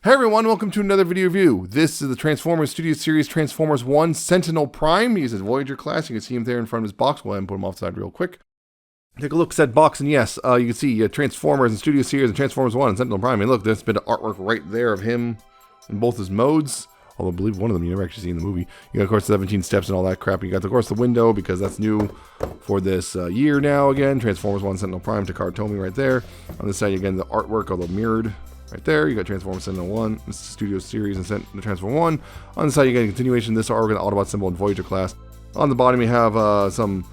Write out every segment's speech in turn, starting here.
Hey everyone, welcome to another video review. This is the Transformers Studio Series Transformers One Sentinel Prime. He's a Voyager class. You can see him there in front of his box. Go ahead and put him off the side real quick. Take a look at that box, and yes, you can see Transformers and Studio Series and Transformers One and Sentinel Prime. And look, there's a bit of artwork right there of him in both his modes. Although I believe one of them you never actually see in the movie. You got, of course, 17 steps and all that crap. You got, of course, the window, because that's new for this year now again. Transformers One Sentinel Prime, Takara Tomy right there. On this side, again, the artwork, although mirrored. Right there, you got Transformers Sentinel 1, this is Studio Series, and the Transformer 1. On the side, you get a continuation. This artwork, the Autobot symbol and Voyager class. On the bottom, you have some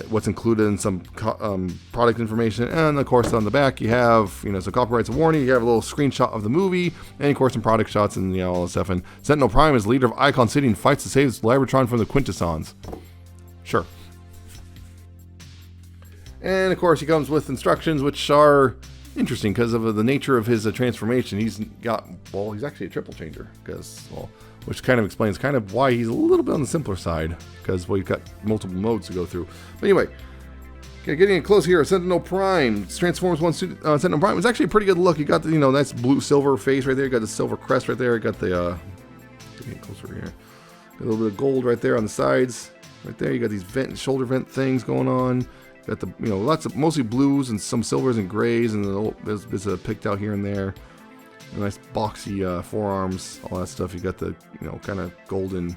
what's included in some product information, and of course, on the back, you have some copyrights and warning. You have a little screenshot of the movie, and of course, some product shots and all that stuff. And Sentinel Prime is leader of Icon City and fights to save its Labratron from the Quintessons. Sure. And of course, he comes with instructions, which are interesting because of the nature of his transformation. He's actually a triple changer, which kind of explains why he's a little bit on the simpler side, because he's got multiple modes to go through. But anyway, getting it close here, Sentinel Prime, Transformers One Sentinel Prime. It's actually a pretty good look. You got the nice blue silver face right there. You got the silver crest right there. You got the getting closer here. Got a little bit of gold right there on the sides. Right there, you got these shoulder vent things going on. Got the lots of mostly blues and some silvers and grays, and there's a picked out here and there. A nice boxy forearms, all that stuff. You got the kind of golden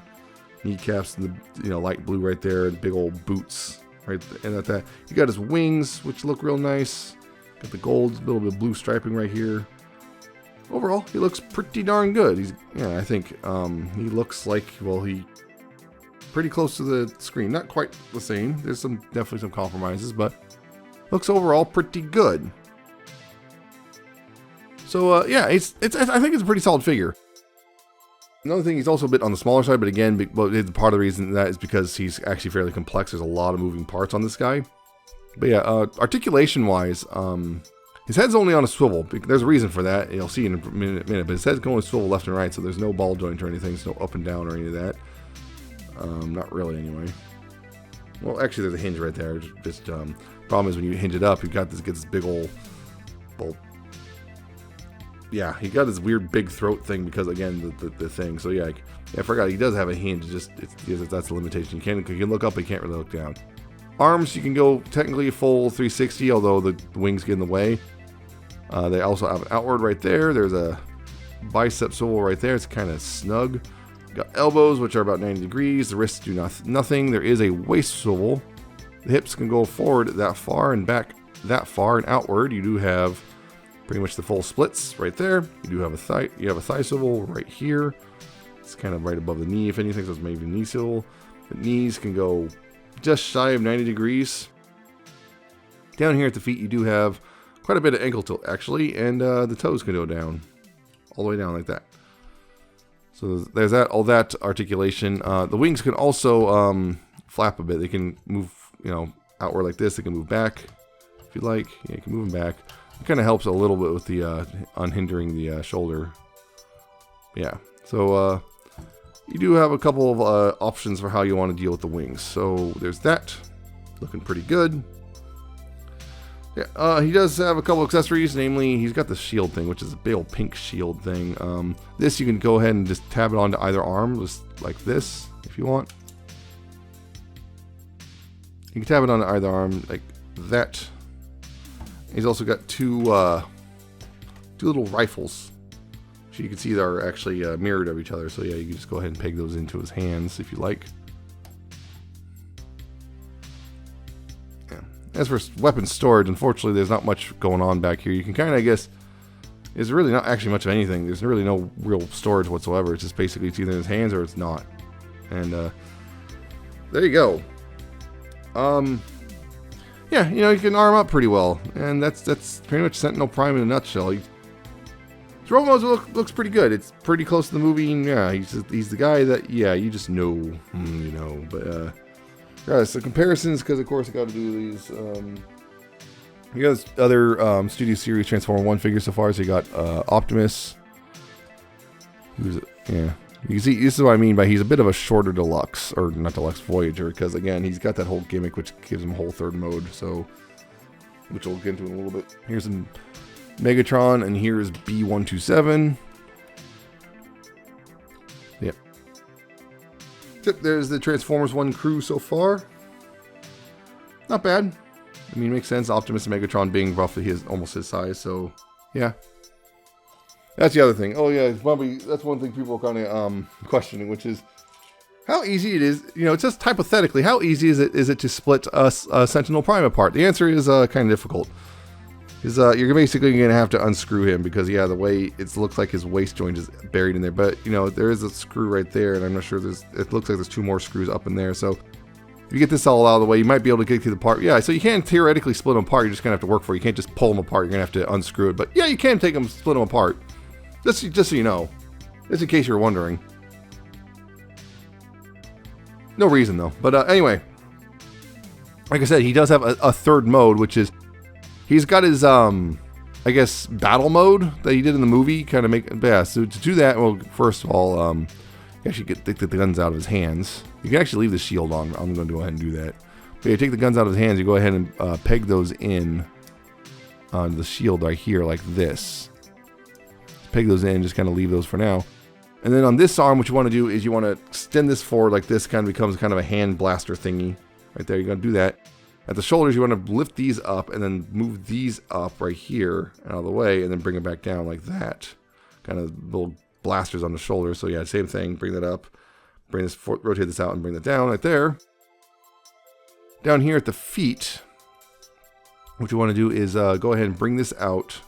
kneecaps and the light blue right there, and big old boots right there. And at that, you got his wings, which look real nice. Got the gold, a little bit of blue striping right here. Overall, he looks pretty darn good. I think he looks like he. Pretty close to the screen, not quite the same. There's definitely some compromises, but looks overall pretty good. So I think it's a pretty solid figure. Another thing, he's also a bit on the smaller side, but again, part of the reason that is because he's actually fairly complex. There's a lot of moving parts on this guy. But yeah, articulation wise, his head's only on a swivel. There's a reason for that. You'll see in a minute. But his head's going to swivel left and right, so there's no ball joint or anything. There's no up and down or any of that. Not really, anyway. Well, actually, there's a hinge right there. Just problem is when you hinge it up, you got this big old. Well, yeah, he got this weird big throat thing because again the thing. So yeah, I forgot he does have a hinge. That's the limitation. You can look up, but you can't really look down. Arms, you can go technically full 360, although the wings get in the way. They also have an outward right there. There's a bicep swivel right there. It's kind of snug. Got elbows, which are about 90 degrees. The wrists do nothing. There is a waist swivel. The hips can go forward that far and back that far and outward. You do have pretty much the full splits right there. You do have a thigh. You have a thigh swivel right here. It's kind of right above the knee, if anything. So it's maybe a knee swivel. The knees can go just shy of 90 degrees. Down here at the feet, you do have quite a bit of ankle tilt actually, and the toes can go down all the way down like that. So there's all that articulation. The wings can also flap a bit. They can move, outward like this. They can move back if you like. Yeah, you can move them back. It kind of helps a little bit with the unhindering the shoulder. Yeah. So you do have a couple of options for how you want to deal with the wings. So there's that. Looking pretty good. Yeah, he does have a couple accessories, namely he's got the shield thing, which is a big old pink shield thing. This you can go ahead and just tab it onto either arm, just like this, if you want. You can tab it onto either arm like that. He's also got two little rifles, which you can see are actually mirrored of each other. So yeah, you can just go ahead and peg those into his hands if you like. As for weapon storage, unfortunately, there's not much going on back here. You can kind of, I guess, there's really not actually much of anything. There's really no real storage whatsoever. It's just basically it's either in his hands or it's not. And there you go. Yeah, you can arm up pretty well, and that's pretty much Sentinel Prime in a nutshell. His role mode looks pretty good. It's pretty close to the movie. And yeah, he's the guy that you just know, but. Guys, so comparisons, because of course I got to do these. You got other Studio Series Transformer 1 figures so far. So you got Optimus. You can see this is what I mean by he's a bit of a shorter deluxe, or not deluxe, Voyager, because again he's got that whole gimmick which gives him a whole third mode. So, which we'll get into in a little bit. Here's some Megatron, and here's B127. Yep, there's the Transformers 1 crew so far. Not bad. I mean, it makes sense. Optimus and Megatron being roughly almost his size, so yeah. That's the other thing. Oh yeah, probably that's one thing people are kind of questioning, which is how easy it is. You know, it's just hypothetically, how easy is it to split a Sentinel Prime apart? The answer is kind of difficult. You're basically going to have to unscrew him because, yeah, the way it looks like his waist joint is buried in there. But, you know, there is a screw right there, and I'm not sure it looks like there's 2 more screws up in there. So if you get this all out of the way, you might be able to get to the part. Yeah, so you can theoretically split them apart. You're just going to have to work for it. You can't just pull them apart. You're going to have to unscrew it. But, yeah, you can take them, split them apart. Just so you know. Just in case you're wondering. No reason, though. But anyway, like I said, he does have a third mode, which is he's got his, I guess, battle mode that he did in the movie. Kind of make, yeah, so to do that, well, first of all, you actually take the guns out of his hands. You can actually leave the shield on. I'm going to go ahead and do that. But you take the guns out of his hands, you go ahead and peg those in on the shield right here, like this. Peg those in, just kind of leave those for now. And then on this arm, what you want to do is you want to extend this forward like this, kind of becomes kind of a hand blaster thingy. Right there, you're going to do that. At the shoulders, you want to lift these up and then move these up right here out of the way and then bring it back down like that. Kind of little blasters on the shoulders. So yeah, same thing, bring that up, rotate this out and bring that down right there. Down here at the feet, what you want to do is go ahead and bring this out,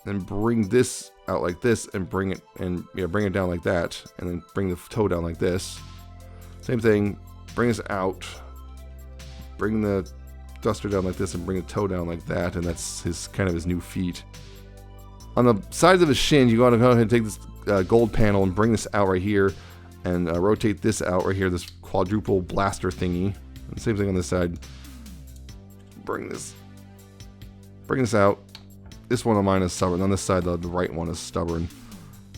then bring this out like this and bring it down like that, and then bring the toe down like this. Same thing, bring this out, bring the duster down like this and bring the toe down like that, and that's his kind of his new feet. On the sides of his shin, you want to go ahead and take this gold panel and bring this out right here, and rotate this out right here, this quadruple blaster thingy. And same thing on this side. Bring this out. This one on mine is stubborn. On this side, the right one is stubborn.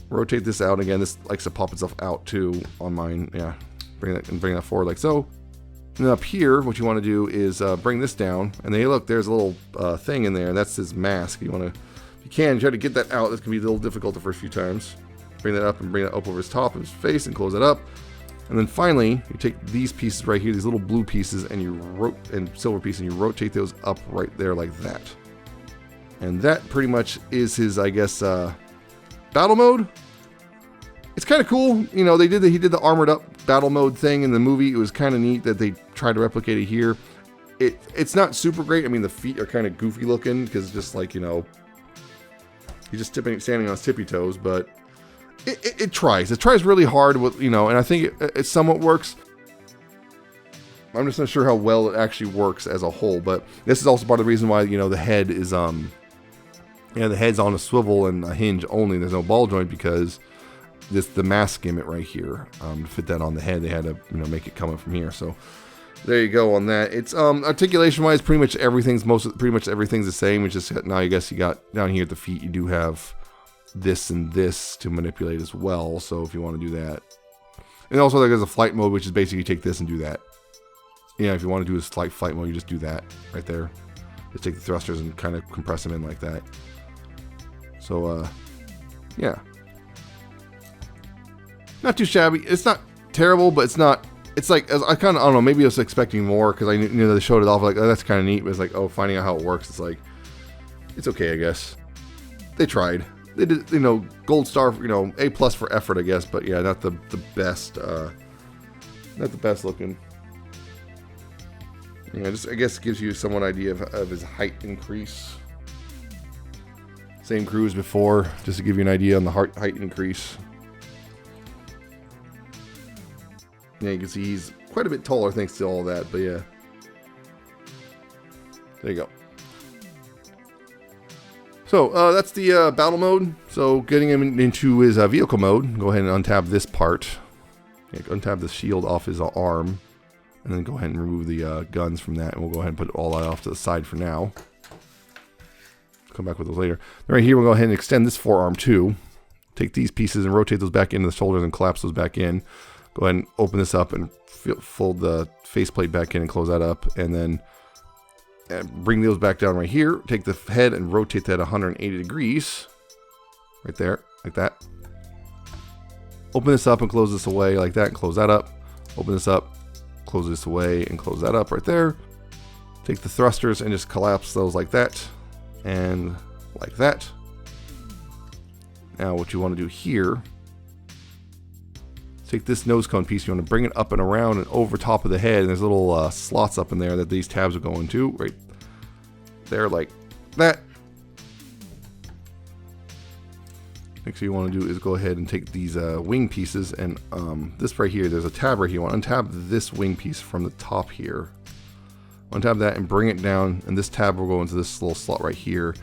Rotate this out again. This likes to pop itself out too on mine. Yeah, bring that forward like so. And then up here, what you want to do is bring this down. And then look, there's a little thing in there. That's his mask. You want to, if you can, try to get that out. This can be a little difficult the first few times. Bring that up and bring it up over his top of his face and close it up. And then finally, you take these pieces right here, these little blue pieces, and silver piece, and you rotate those up right there like that. And that pretty much is his, I guess, battle mode. It's kind of cool, you know. He did the armored up battle mode thing in the movie. It was kind of neat that they tried to replicate it here. It's not super great. I mean, the feet are kind of goofy looking because just like, you know, he's just standing on his tippy toes, but it tries. It tries really hard with, you know, and I think it somewhat works. I'm just not sure how well it actually works as a whole, but this is also part of the reason why, you know, the head is the head's on a swivel and a hinge only. There's no ball joint because the mask gimmick right here, to fit that on the head, they had to, you know, make it come up from here. So there you go on that. It's articulation wise, pretty much everything's the same. It's just now I guess you got down here at the feet, you do have this and this to manipulate as well. So if you want to do that, and also there's a flight mode, which is basically you take this and do that. Yeah, if you want to do a flight mode, you just do that right there. Just take the thrusters and kind of compress them in like that. So, yeah. Not too shabby. It's not terrible, but it's not. It's like, I kind of, I don't know, maybe I was expecting more because I knew they showed it off. Like, oh, that's kind of neat. But it's like, oh, finding out how it works, it's like, it's okay, I guess. They tried. They did, you know, gold star, you know, A+ for effort, I guess. But yeah, not the best, not the best looking. Yeah, just I guess gives you somewhat idea of his height increase. Same crew as before, just to give you an idea on the height increase. Yeah, you can see he's quite a bit taller thanks to all that, but yeah. There you go. So that's the battle mode. So getting him into his vehicle mode, go ahead and untab this part. Yeah, untab the shield off his arm. And then go ahead and remove the guns from that. And we'll go ahead and put all that off to the side for now. Come back with those later. Right here, we'll go ahead and extend this forearm too. Take these pieces and rotate those back into the shoulders and collapse those back in. Go ahead and open this up and fold the faceplate back in and close that up. And then bring those back down right here. Take the head and rotate that 180 degrees. Right there, like that. Open this up and close this away like that and close that up. Open this up, close this away, and close that up right there. Take the thrusters and just collapse those like that, and like that. Now what you want to do here, take this nose cone piece, you want to bring it up and around and over top of the head, and there's little slots up in there that these tabs will go into, right there like that. Next thing you want to do is go ahead and take these wing pieces, and this right here, there's a tab right here. You want to untab this wing piece from the top here. Untap that and bring it down, and this tab will go into this little slot right here,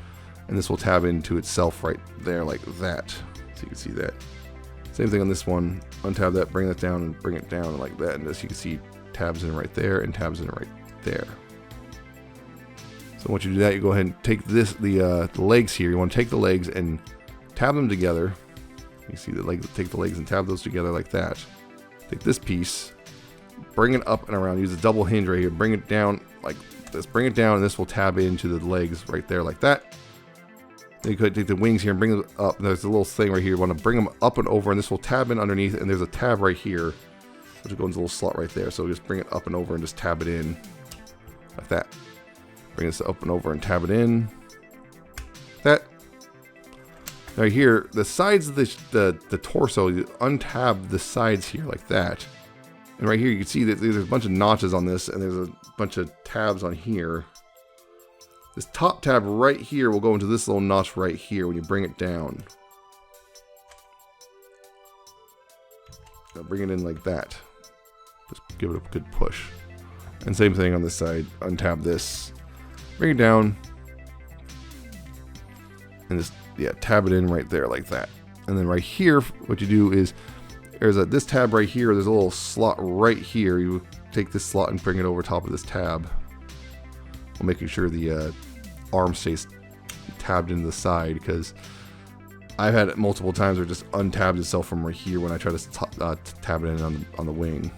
and this will tab into itself right there like that. So you can see that. Same thing on this one. Untab that, bring that down, and bring it down like that, and as you can see, tabs in right there and tabs in right there. So once you do that, you go ahead and take this, the legs here. You want to take the legs and tab them together. You see the legs, take the legs and tab those together like that. Take this piece, bring it up and around, use a double hinge right here, bring it down like this, bring it down, and this will tab into the legs right there like that. Then you could take the wings here and bring them up. There's a little thing right here, you want to bring them up and over, and this will tab in underneath, and there's a tab right here, which will go into a little slot right there. So just bring it up and over and just tab it in like that. Bring this up and over and tab it in like that. Right here, the sides of the torso, you untab the sides here like that. And right here you can see that there's a bunch of notches on this, and there's a bunch of tabs on here. This top tab right here will go into this little notch right here when you bring it down. Now bring it in like that. Just give it a good push. And same thing on this side. Untab this. Bring it down. And just, yeah, tab it in right there like that. And then right here, what you do is, there's this tab right here, there's a little slot right here. You take this slot and bring it over top of this tab, while making sure the arm stays tabbed into the side, because I've had it multiple times where it just untabs itself from right here when I try to tab it in on the wing.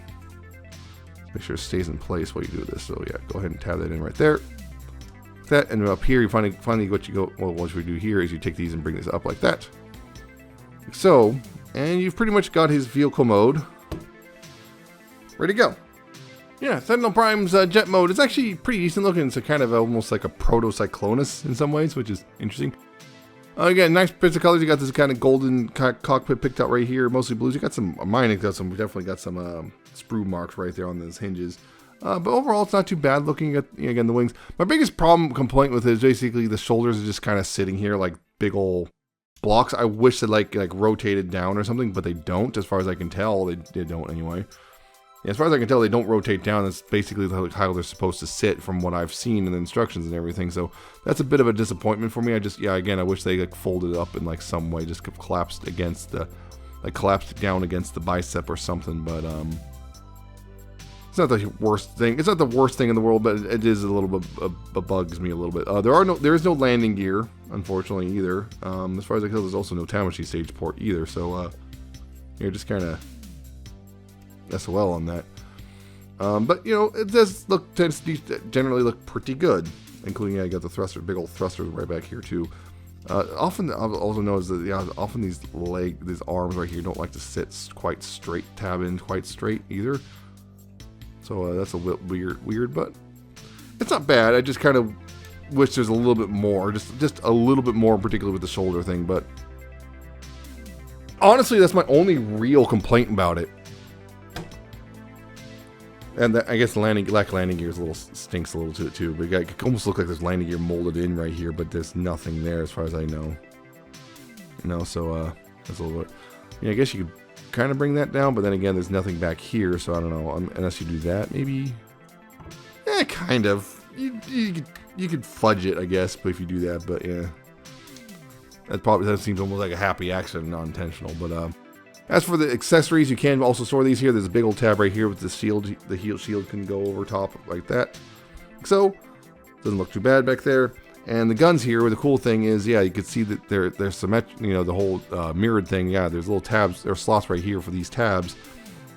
Make sure it stays in place while you do this. So yeah, go ahead and tab that in right there. That, and up here you finally what you go, well, what we do here is you take these and bring this up like that, like so, and you've pretty much got his vehicle mode ready to go. Yeah, Sentinel Prime's jet mode is actually pretty decent looking. It's a kind of almost like a proto-Cyclonus in some ways, which is interesting. Again, nice bits of colors. You got this kind of golden cockpit picked out right here, mostly blues. You got some, mine got some, definitely got some sprue marks right there on those hinges. But overall, it's not too bad looking at, again, the wings. My biggest complaint with it is basically the shoulders are just kind of sitting here like big old blocks. I wish they like rotated down or something, but they don't. As far as I can tell, they don't anyway. Yeah, as far as I can tell, they don't rotate down. That's basically how they're supposed to sit from what I've seen in the instructions and everything. So that's a bit of a disappointment for me. I wish they like folded up in like some way, just collapsed against the, collapsed down against the bicep or something. But it's not the worst thing. It's not the worst thing in the world, but it is a little bit, bugs me a little bit. There is no landing gear, unfortunately, either. As far as I can tell, there's also no time machine stage port either. So you're just kind of SOL on that. But it tends to generally look pretty good, including I got the thruster, big old thrusters right back here too. Often I've also noticed that often these arms right here don't like to sit quite straight, tab in quite straight either. So that's a bit weird, but it's not bad. I just kind of wish there's a little bit more, just a little bit more, particularly with the shoulder thing. But honestly, that's my only real complaint about it. And I guess the lack of landing gear stinks a little to it too. But it can almost look like there's landing gear molded in right here, but there's nothing there as far as I know. So that's a little bit. Yeah, I guess you could kind of bring that down, but then again, there's nothing back here, so I don't know. Unless you do that, maybe. Yeah, kind of. You could fudge it, I guess, but if you do that, but yeah, that seems almost like a happy accident, not intentional. But as for the accessories, you can also store these here. There's a big old tab right here with the shield. The heel shield can go over top like that. So, doesn't look too bad back there. And the guns here, where the cool thing is, yeah, you can see that they're symmetric, the whole mirrored thing. Yeah, there's little tabs, there are slots right here for these tabs.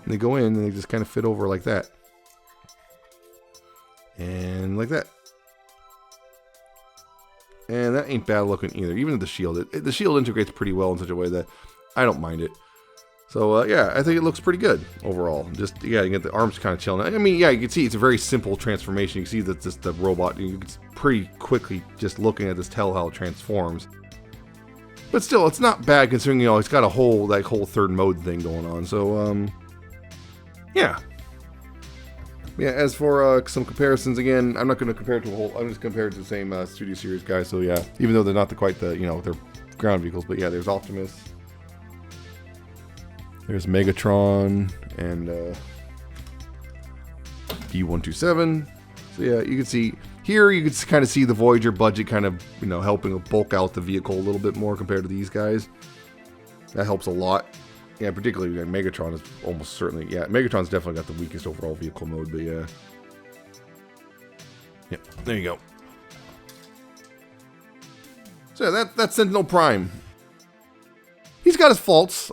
And they go in and they just kind of fit over like that. And like that. And that ain't bad looking either. Even the shield, the shield integrates pretty well in such a way that I don't mind it. So yeah, I think it looks pretty good overall. Just yeah, you get the arms kind of chilling. I mean, yeah, you can see it's a very simple transformation. You can see that just the robot, you can pretty quickly just looking at this tell how it transforms. But still, it's not bad considering, you know, it's got a whole third mode thing going on. So yeah. Yeah, as for some comparisons, again, I'm not going to compare it to a whole, I'm just comparing it to the same Studio Series guys. So yeah, even though they're not quite the, you know, they're ground vehicles, but yeah, there's Optimus. There's Megatron and B127. So yeah, you can see here, you can kind of see the Voyager budget kind of, you know, helping bulk out the vehicle a little bit more compared to these guys. That helps a lot. Yeah, particularly Megatron is almost certainly, yeah, Megatron's definitely got the weakest overall vehicle mode, but yeah. Yep, there you go. So yeah, that's Sentinel Prime. He's got his faults.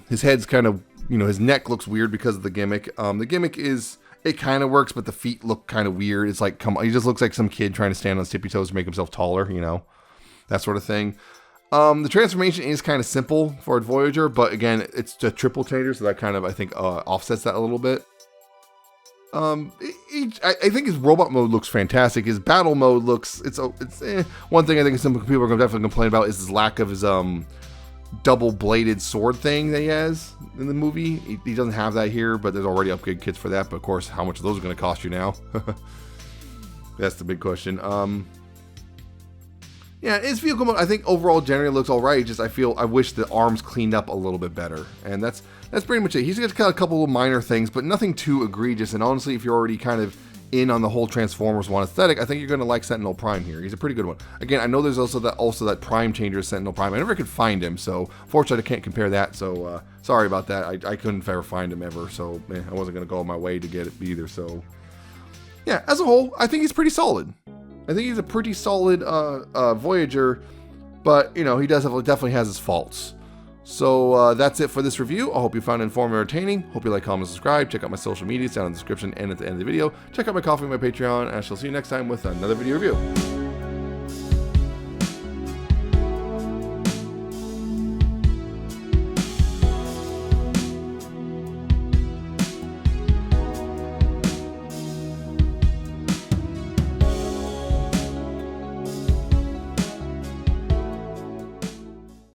His head's kind of, you know, his neck looks weird because of the gimmick. The gimmick is, it kind of works, but the feet look kind of weird. It's like, come on, he just looks like some kid trying to stand on his tippy toes to make himself taller, you know, that sort of thing. The transformation is kind of simple for a Voyager, but again, it's a triple changer, so that kind of, I think, offsets that a little bit. I think his robot mode looks fantastic. His battle mode looks, one thing I think some people are going to definitely complain about is his lack of his, double-bladed sword thing that he has in the movie. He doesn't have that here, but there's already upgrade kits for that. But of course, how much are those going to cost you now? That's the big question. Yeah, his vehicle mode, I think overall generally looks all right. Just I wish the arms cleaned up a little bit better, and that's pretty much it. He's got a couple of minor things, but nothing too egregious. And honestly, if you're already kind of in on the whole Transformers one aesthetic, I think you're going to like Sentinel Prime here. He's a pretty good one. Again, I know there's also that Prime changer Sentinel Prime. I never could find him, so fortunately I can't compare that. So sorry about that. I couldn't ever find him ever, so I wasn't going to go on my way to get it either. So yeah, as a whole, I think he's pretty solid. I think he's a pretty solid Voyager, but you know, he definitely has his faults. So that's it for this review. I hope you found it informative and entertaining. Hope you like, comment, subscribe. Check out my social medias down in the description and at the end of the video. Check out my Coffee and my Patreon, and I shall see you next time with another video review.